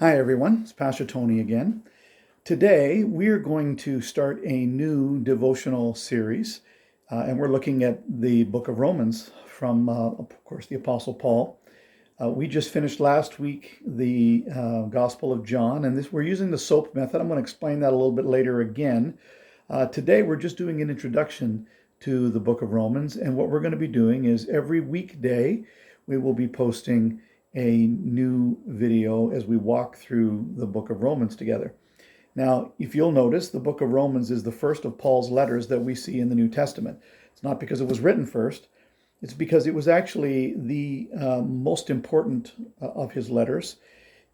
Hi, everyone. It's Pastor Tony again. Today, we're going to start a new devotional series, and we're looking at the book of Romans from, of course, the Apostle Paul. We just finished last week the Gospel of John, and we're using the S.O.A.P method. I'm going to explain that a little bit later again. Today, we're just doing an introduction to the book of Romans, and what we're going to be doing is every weekday, we will be posting a new video as we walk through the book of Romans together. Now, if you'll notice, the book of Romans is the first of Paul's letters that we see in the New Testament. It's not because it was written first, it's because it was actually the most important of his letters.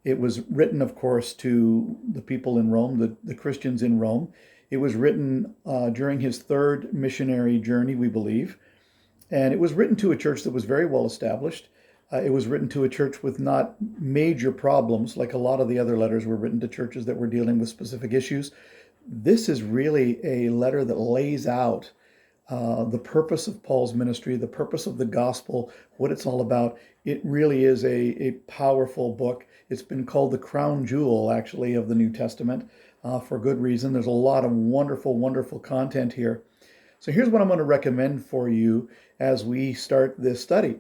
It was written, of course, to the people in Rome, the Christians in Rome. It was written during his third missionary journey, we believe. And it was written to a church that was very well established. It was written to a church with not major problems, like a lot of the other letters were written to churches that were dealing with specific issues. This is really a letter that lays out the purpose of Paul's ministry, the purpose of the gospel, what it's all about. It really is a powerful book. It's been called the crown jewel, actually, of the New Testament for good reason. There's a lot of wonderful, wonderful content here. So here's what I'm going to recommend for you as we start this study.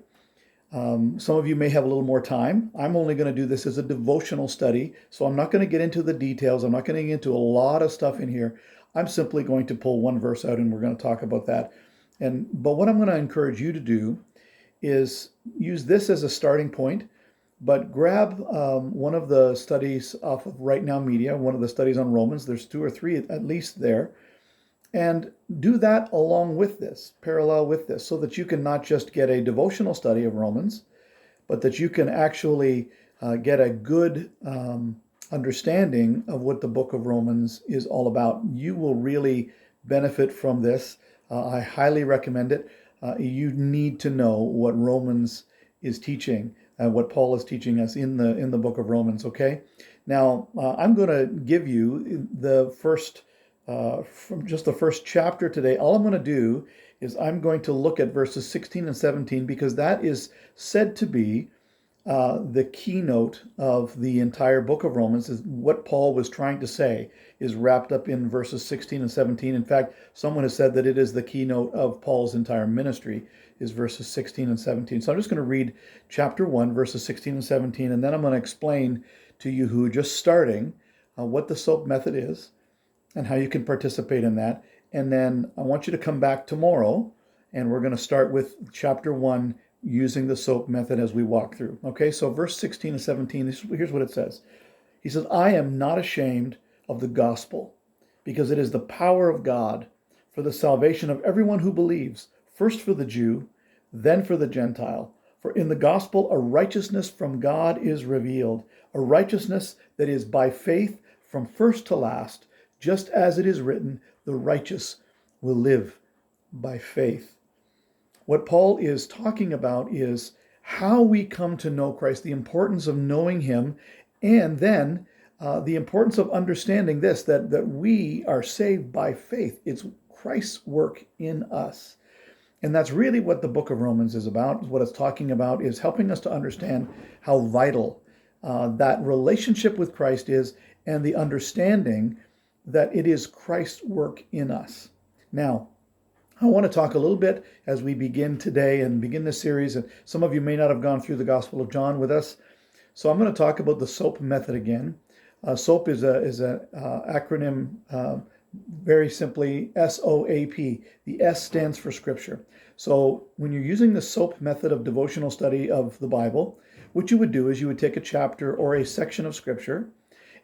Some of you may have a little more time. I'm only going to do this as a devotional study, so I'm not going to get into the details. I'm not going to get into a lot of stuff in here. I'm simply going to pull one verse out and we're going to talk about that. But what I'm going to encourage you to do is use this as a starting point, but grab one of the studies off of Right Now Media, one of the studies on Romans. There's two or three at least there. And do that along with this, parallel with this, so that you can not just get a devotional study of Romans, but that you can actually get a good understanding of what the book of Romans is all about. You will really benefit from this. I highly recommend it. You need to know what Romans is teaching, what Paul is teaching us in the book of Romans. Okay, now I'm going to give you the first. From just the first chapter today. All I'm going to do is I'm going to look at verses 16 and 17 because that is said to be the keynote of the entire book of Romans. Is what Paul was trying to say is wrapped up in verses 16 and 17. In fact, someone has said that it is the keynote of Paul's entire ministry is verses 16 and 17. So I'm just going to read chapter 1, verses 16 and 17, and then I'm going to explain to you who are just starting what the S.O.A.P method is, and how you can participate in that. And then I want you to come back tomorrow, and we're going to start with chapter 1 using the S.O.A.P method as we walk through. Okay, so verse 16 and 17, here's what it says. He says, I am not ashamed of the gospel, because it is the power of God for the salvation of everyone who believes, first for the Jew, then for the Gentile. For in the gospel a righteousness from God is revealed, a righteousness that is by faith from first to last, just as it is written, the righteous will live by faith. What Paul is talking about is how we come to know Christ, the importance of knowing him, and then the importance of understanding this, that we are saved by faith. It's Christ's work in us. And that's really what the book of Romans is about. What it's talking about is helping us to understand how vital that relationship with Christ is, and the understanding that it is Christ's work in us. Now, I want to talk a little bit as we begin today and begin this series. And some of you may not have gone through the Gospel of John with us. So I'm going to talk about the S.O.A.P method again. S.O.A.P is an acronym, very simply S.O.A.P. The S stands for Scripture. So when you're using the S.O.A.P method of devotional study of the Bible, what you would do is you would take a chapter or a section of Scripture,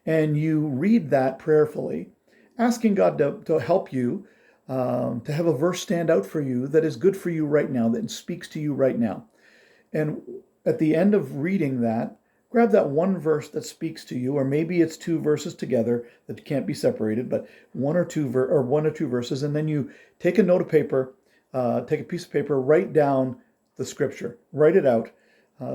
and you read that prayerfully, asking God to help you, to have a verse stand out for you that is good for you right now, that speaks to you right now. And at the end of reading that, grab that one verse that speaks to you, or maybe it's two verses together that can't be separated, but one or two verses, and then you take a note of paper, take a piece of paper, write down the scripture, write it out.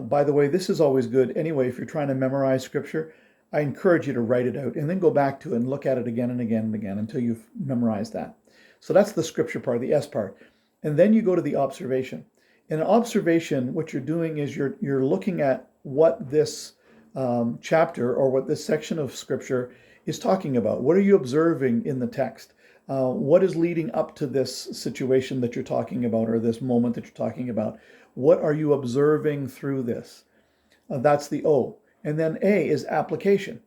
By the way, this is always good anyway if you're trying to memorize scripture. I encourage you to write it out and then go back to it and look at it again and again and again until you've memorized that. So that's the scripture part, the S part. And then you go to the observation. In an observation, what you're doing is you're looking at what this chapter or what this section of Scripture is talking about. What are you observing in the text? What is leading up to this situation that you're talking about or this moment that you're talking about? What are you observing through this? That's the O. And then A is application.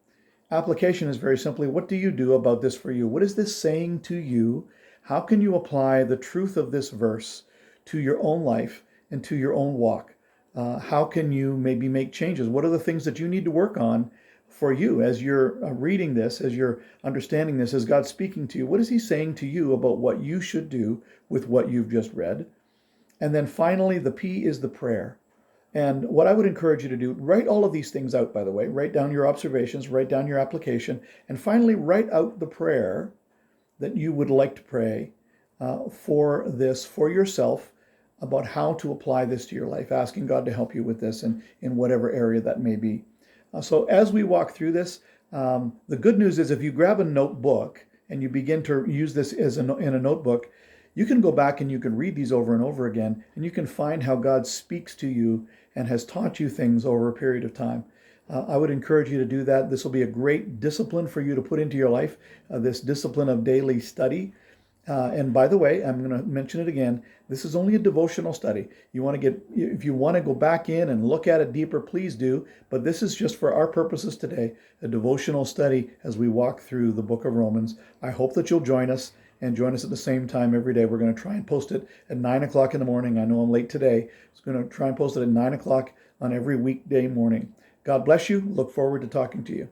Application is very simply, what do you do about this for you? What is this saying to you? How can you apply the truth of this verse to your own life and to your own walk? How can you maybe make changes? What are the things that you need to work on for you as you're reading this, as you're understanding this, as God's speaking to you? What is He saying to you about what you should do with what you've just read? And then finally, the P is the prayer. And what I would encourage you to do, write all of these things out, by the way. Write down your observations, write down your application, and finally write out the prayer that you would like to pray for this, for yourself, about how to apply this to your life, asking God to help you with this and in whatever area that may be. So as we walk through this, the good news is if you grab a notebook and you begin to use this in a notebook, you can go back and you can read these over and over again, and you can find how God speaks to you and has taught you things over a period of time. I would encourage you to do that. This will be a great discipline for you to put into your life, this discipline of daily study. And by the way, I'm going to mention it again. This is only a devotional study. If you want to go back in and look at it deeper, please do. But this is just for our purposes today, a devotional study as we walk through the book of Romans. I hope that you'll join us and join us at the same time every day. We're going to try and post it at 9 o'clock in the morning. I know I'm late today. I'm going to try and post it at 9 o'clock on every weekday morning. God bless you. Look forward to talking to you.